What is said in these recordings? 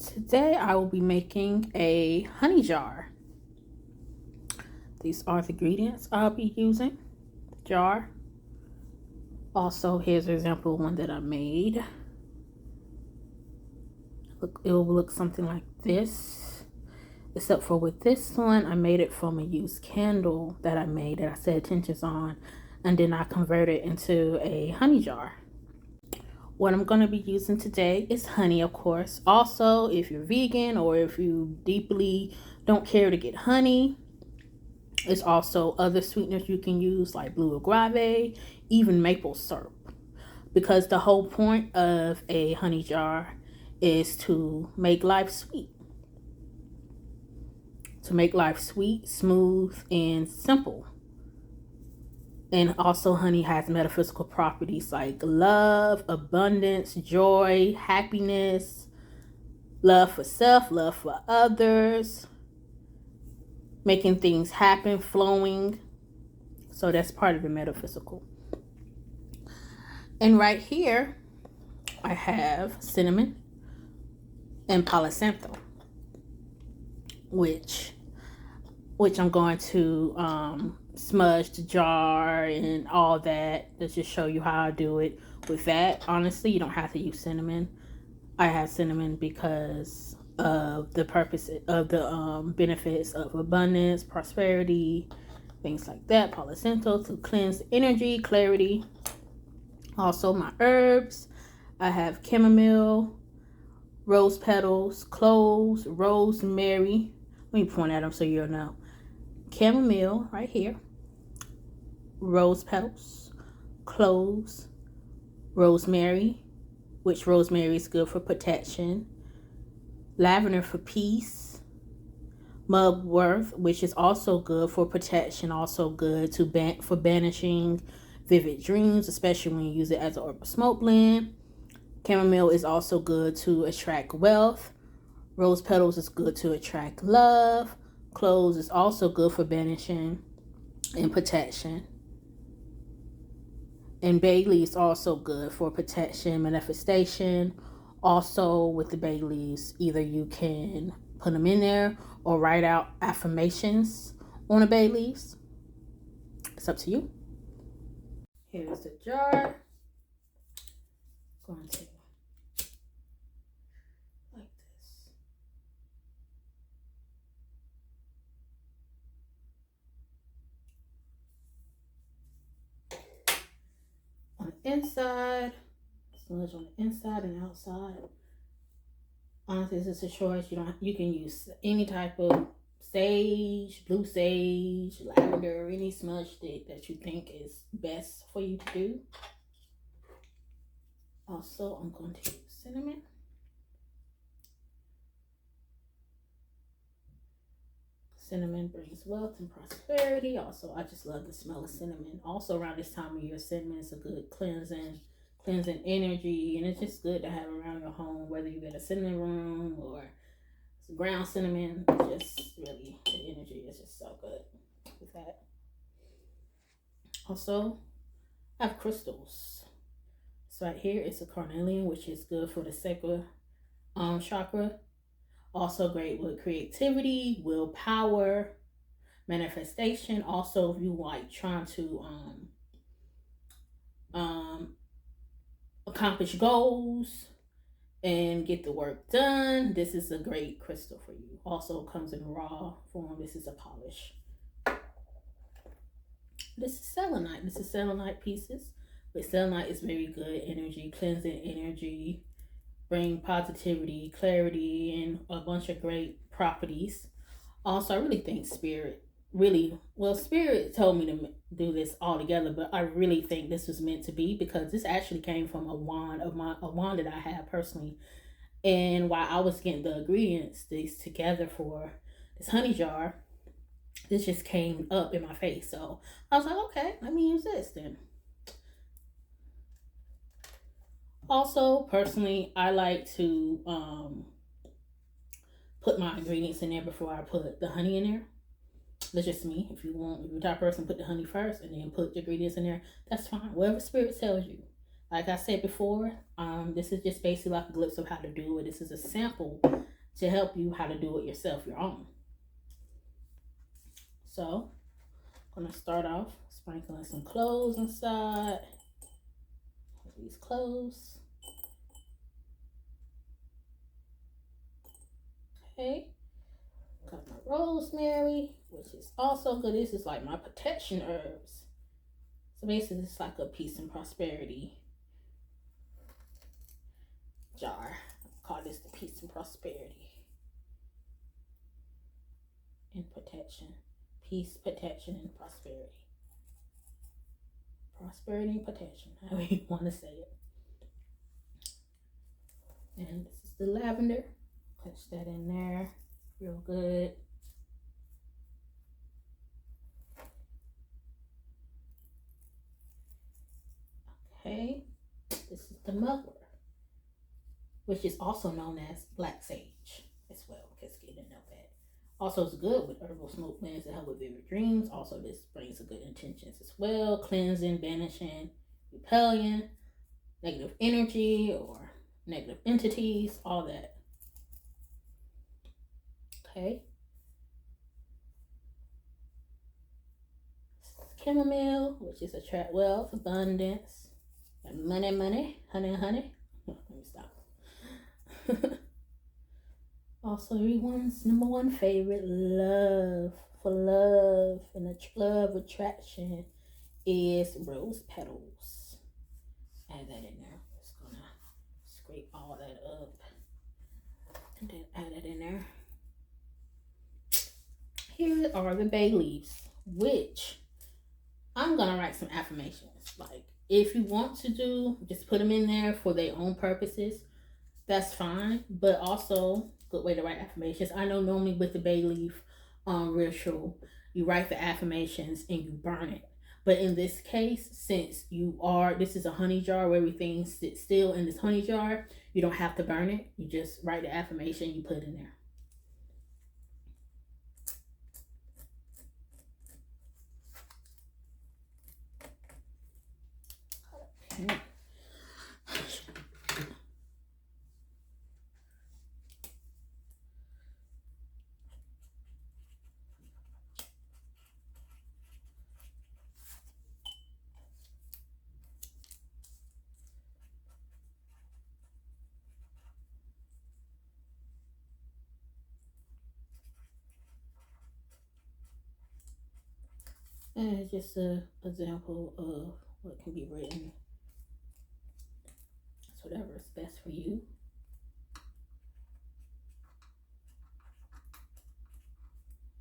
Today I will be making a honey jar. These are the ingredients I'll be using. Jar. Also, here's an example one that I made. It will look something like this. Except for with this one, I made it from a used candle that I made that I set tensions on. And then I converted it into a honey jar. What I'm going to be using today is honey, of course. Also, if you're vegan or if you deeply don't care to get honey, there's also other sweeteners you can use like blue agave, even maple syrup. Because the whole point of a honey jar is to make life sweet. To make life sweet, smooth, and simple. And also honey has metaphysical properties like love, abundance, joy, happiness, love for self, love for others, making things happen, flowing. So that's part of the metaphysical. And right here, I have cinnamon and Palo Santo, which I'm going to smudge the jar and all that. Let's just show you how I do it. With that, honestly, you don't have to use cinnamon. I have cinnamon because of the purpose of the benefits of abundance, prosperity, things like that. Palo Santo to cleanse energy, clarity. Also, my herbs. I have chamomile, rose petals, cloves, rosemary. Let me point at them so you'll know. Chamomile right here, rose petals, cloves, rosemary, which rosemary is good for protection, lavender for peace, mugwort, which is also good for protection, also good to for banishing vivid dreams, especially when you use it as an herbal smoke blend. Chamomile is also good to attract wealth. Rose petals is good to attract love. Cloves is also good for banishing and protection. And bay leaves is also good for protection, manifestation. Also with the bay leaves, either you can put them in there or write out affirmations on the bay leaves. It's up to you. Here's the jar. Going to like this. On the inside, smudge on the inside and outside. Honestly, this is a choice. You can use any type of sage, blue sage, lavender, any smudge stick that you think is best for you to do. Also, I'm going to use cinnamon. Cinnamon brings wealth and prosperity. Also, I just love the smell of cinnamon. Also, around this time of year, cinnamon is a good cleansing energy, and it's just good to have around your home, whether you get a cinnamon room or ground cinnamon. Just really, the energy is just so good with that. Also, I have crystals. So right here is a carnelian, which is good for the sacral chakra. Also great with creativity, willpower, manifestation. Also, if you like trying to accomplish goals and get the work done, this is a great crystal for you. Also comes in raw form. This is a polish. This is selenite. This is selenite pieces. But selenite is very good energy, cleansing energy, bring positivity, clarity, and a bunch of great properties. Also, I really think Spirit Spirit told me to do this all together, but I really think this was meant to be because this actually came from a wand that I have personally. And while I was getting the ingredients these together for this honey jar, this just came up in my face. So I was like, okay, let me use this then. Also, personally, I like to put my ingredients in there before I put the honey in there. That's just me. If you're the type of person, put the honey first and then put the ingredients in there. That's fine. Whatever Spirit tells you. Like I said before, this is just basically like a glimpse of how to do it. This is a sample to help you how to do it yourself, your own. So I'm gonna start off sprinkling some cloves inside these cloves. Okay, got my rosemary, which is also good. This is like my protection herbs. So basically, it's like a peace and prosperity jar. I call this the peace and prosperity and protection. Peace, protection, and prosperity. Prosperity and protection, however you want to say it. And this is the lavender. Touch that in there real good. Okay, this is the mugwort, which is also known as black sage as well, in case you didn't know that. Also, it's good with herbal smoke blends to help with vivid dreams. Also, this brings a good intentions as well, cleansing, banishing, repelling negative energy or negative entities, all that. Okay. Chamomile, which is attract wealth, abundance, and money, honey. Let me stop. Also, everyone's number one favorite, love. For love and love attraction is rose petals. Add that in there. Just gonna scrape all that up and then add it in there. Here are the bay leaves, which I'm gonna write some affirmations. Like, if you want to do, just put them in there for their own purposes. That's fine, but also good way to write affirmations. I know normally with the bay leaf ritual, you write the affirmations and you burn it. But in this case, since this is a honey jar where everything sits still in this honey jar, you don't have to burn it. You just write the affirmation, you put it in there. And just an example of what can be written. It's whatever is best for you.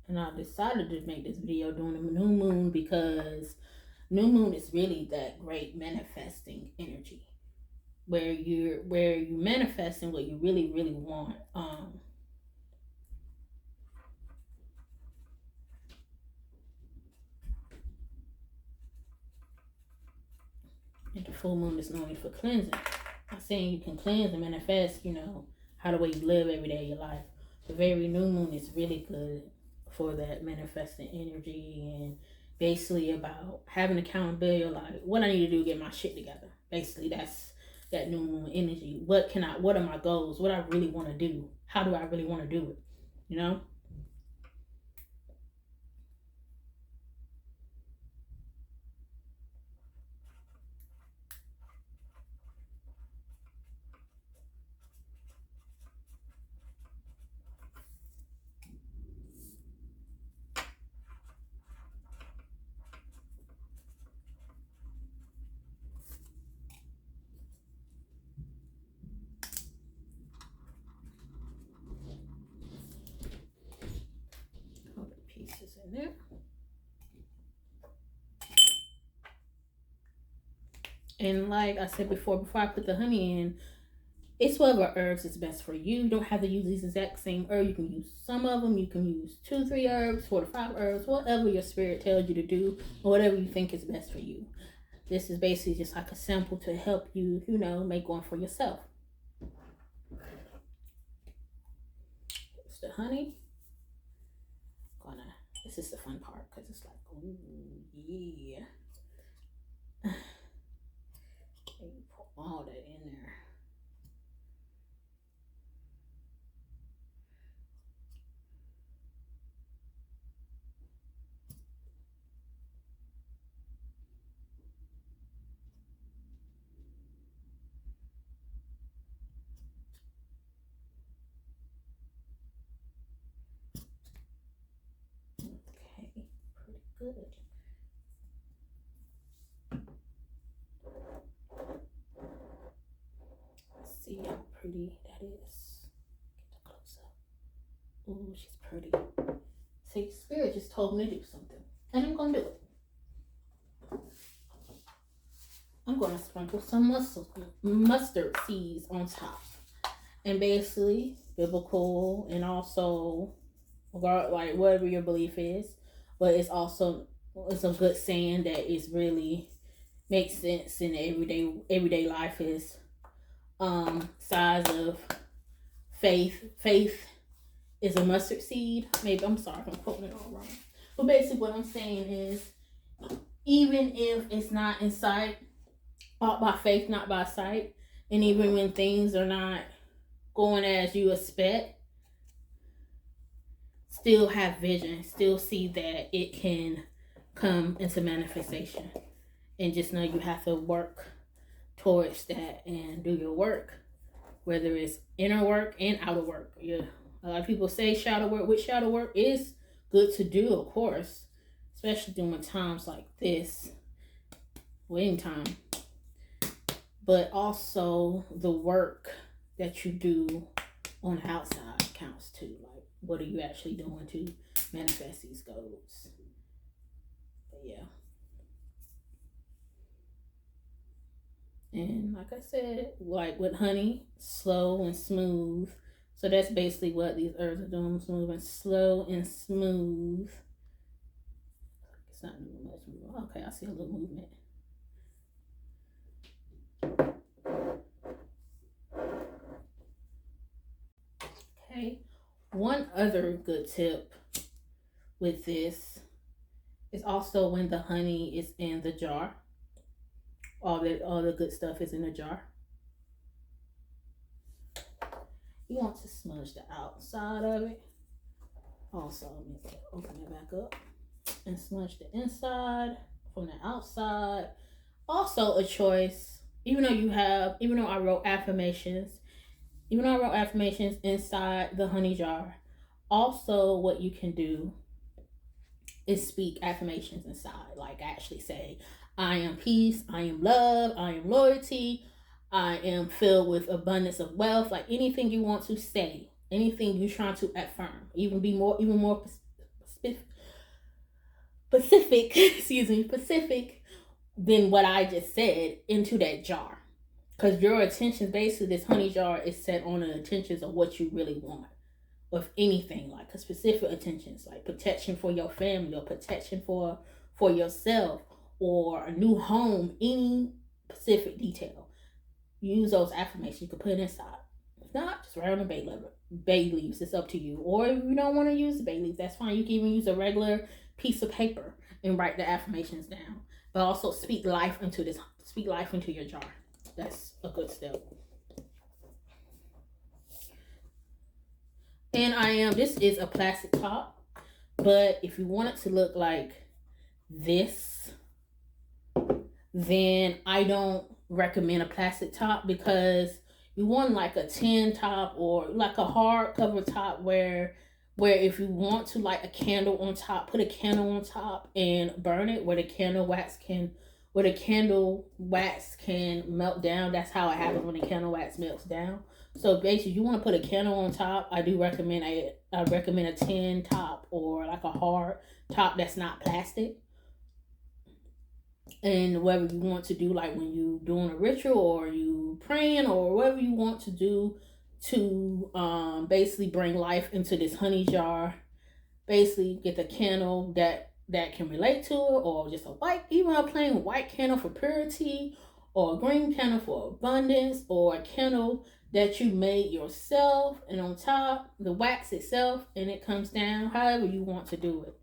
And I decided to make this video during the new moon because new moon is really that great manifesting energy where you're manifesting what you really want. And the full moon is normally for cleansing. I'm saying you can cleanse and manifest, how the way you live every day of your life. The very new moon is really good for that manifesting energy and basically about having accountability, like what I need to do to get my shit together. Basically, that's that new moon energy. What are my goals? What I really want to do? How do I really want to do it? You know? All the pieces in there. And like I said before I put the honey in, it's whatever herbs is best for you. You don't have to use these exact same herb. You can use some of them. You can use 2-3 herbs, 4 to 5 herbs, whatever your spirit tells you to do, or whatever you think is best for you. This is basically just like a sample to help you, make one for yourself. It's the honey. This is the fun part because it's like, ooh, yeah. And you pour all that in there. good. Let's see how pretty that is. Get the close up. Ooh, she's pretty. See, Spirit just told me to do something, and I'm gonna do it. I'm gonna sprinkle some mustard seeds on top, and basically biblical, and also like whatever your belief is, but it's a good saying that is really makes sense in everyday life is size of faith is a mustard seed. Maybe I'm sorry if I'm quoting it all wrong, but basically what I'm saying is even if it's not in sight, walk by faith, not by sight, and even when things are not going as you expect, still have vision, still see that it can come into manifestation, and just know you have to work towards that and do your work, whether it's inner work and outer work. Yeah, a lot of people say shadow work, which shadow work is good to do, of course, especially during times like this, waiting time, but also the work that you do on the outside counts too. Like, what are you actually doing to manifest these goals? But yeah. And like I said, like with honey, slow and smooth. So that's basically what these herbs are doing, moving slow and smooth. It's not doing much movement. Okay, I see a little movement. Okay, one other good tip with this is also when the honey is in the jar. All the good stuff is in the jar. You want to smudge the outside of it. Also, let me open it back up and smudge the inside from the outside. Also, a choice. Even though I wrote affirmations inside the honey jar. Also, what you can do is speak affirmations inside. Like actually say, I am peace, I am love, I am loyalty, I am filled with abundance of wealth. Like anything you want to say, anything you're trying to affirm, even more specific, specific than what I just said into that jar. Because your attention, basically, this honey jar is set on the intentions of what you really want. With anything, like a specific intentions, like protection for your family, or protection for yourself, or a new home, any specific detail. Use those affirmations. You can put it inside. If not, just write on the bay leaves. It's up to you. Or if you don't want to use the bay leaves, that's fine. You can even use a regular piece of paper and write the affirmations down. But also speak life into this. Speak life into your jar. That's a good step. And this is a plastic top, but if you want it to look like this, then I don't recommend a plastic top, because you want like a tin top or like a hard cover top where if you want to light a candle on top, put a candle on top and burn it, where the candle wax can melt down. That's how it happens when the candle wax melts down. So basically, you want to put a candle on top. I recommend a tin top or like a hard top that's not plastic. And whatever you want to do, like when you doing a ritual or you praying or whatever you want to do to basically bring life into this honey jar. Basically, get the candle that can relate to it, or just even a plain white candle for purity, or a green candle for abundance, or a candle that you made yourself, and on top the wax itself, and it comes down however you want to do it.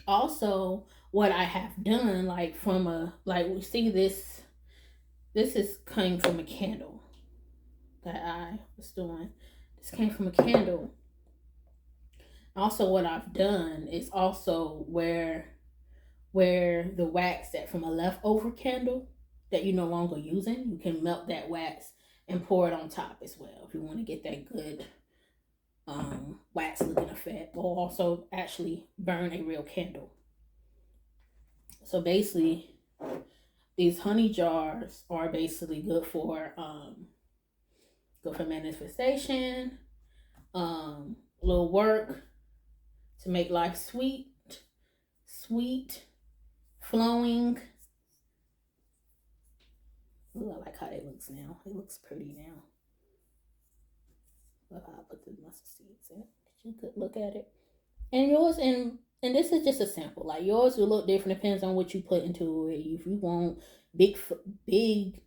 Also, what I have done, we see this is coming from a candle that I was doing. This came from a candle. Also, what I've done is also where the wax that from a leftover candle that you're no longer using, you can melt that wax and pour it on top as well if you want to get that good wax looking effect, or also actually burn a real candle. So basically, these honey jars are basically good for manifestation, little work to make life sweet, flowing. Ooh, I like how it looks now. It looks pretty now. Look how I put the mustard seeds in. Did you good look at it? And yours, and this is just a sample. Like yours will look different. Depends on what you put into it. If you want big, big,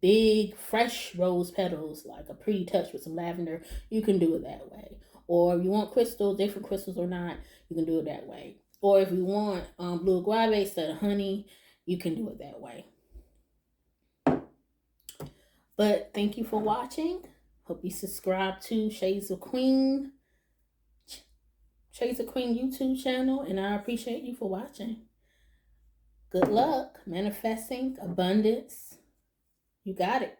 big fresh rose petals, like a pretty touch with some lavender, you can do it that way. Or if you want crystals, different crystals or not, you can do it that way. Or if you want blue agave instead of honey, you can do it that way. But thank you for watching. Hope you subscribe to Shades of Queen YouTube channel, and I appreciate you for watching. Good luck manifesting abundance. You got it.